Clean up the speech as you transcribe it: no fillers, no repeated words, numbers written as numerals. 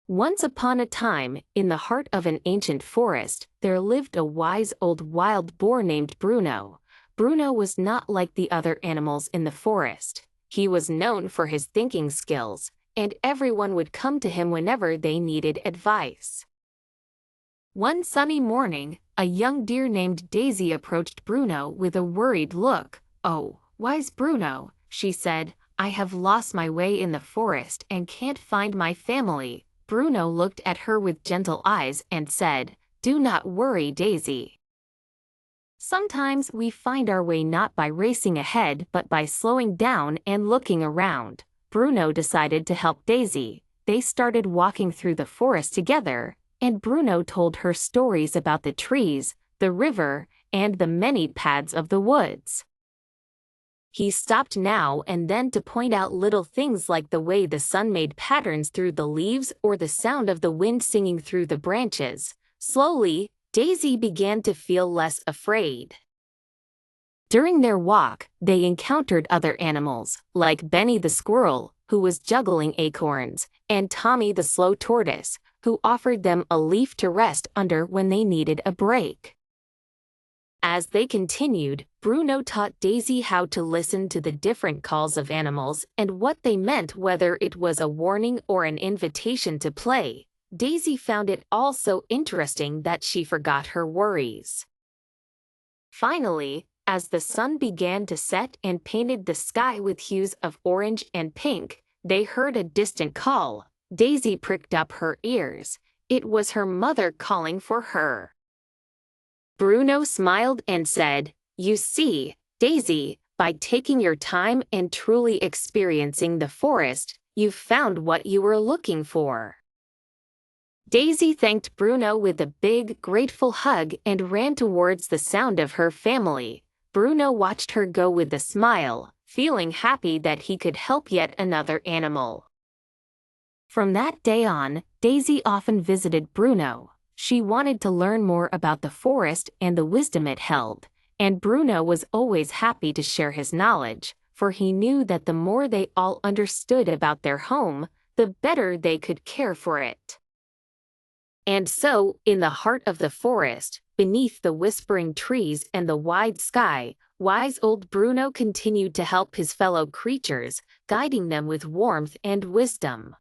Once upon a time, in the heart of an ancient forest, there lived a wise old wild boar named Bruno. Bruno was not like the other animals in the forest. He was known for his thinking skills, and everyone would come to him whenever they needed advice. One sunny morning, a young deer named Daisy approached Bruno with a worried look. "Oh, wise Bruno," she said, "I have lost my way in the forest and can't find my family." Bruno looked at her with gentle eyes and said, "Do not worry, Daisy. Sometimes we find our way not by racing ahead but by slowing down and looking around." Bruno decided to help Daisy. They started walking through the forest together, and Bruno told her stories about the trees, the river, and the many paths of the woods. He stopped now and then to point out little things like the way the sun made patterns through the leaves or the sound of the wind singing through the branches. Slowly, Daisy began to feel less afraid. During their walk, they encountered other animals, like Benny the squirrel, who was juggling acorns, and Tommy the slow tortoise, who offered them a leaf to rest under when they needed a break. As they continued, Bruno taught Daisy how to listen to the different calls of animals and what they meant, whether it was a warning or an invitation to play. Daisy found it all so interesting that she forgot her worries. Finally, as the sun began to set and painted the sky with hues of orange and pink, they heard a distant call. Daisy pricked up her ears. It was her mother calling for her. Bruno smiled and said, "You see, Daisy, by taking your time and truly experiencing the forest, you've found what you were looking for." Daisy thanked Bruno with a big, grateful hug and ran towards the sound of her family. Bruno watched her go with a smile, feeling happy that he could help yet another animal. From that day on, Daisy often visited Bruno. She wanted to learn more about the forest and the wisdom it held, and Bruno was always happy to share his knowledge, for he knew that the more they all understood about their home, the better they could care for it. And so, in the heart of the forest, beneath the whispering trees and the wide sky, wise old Bruno continued to help his fellow creatures, guiding them with warmth and wisdom.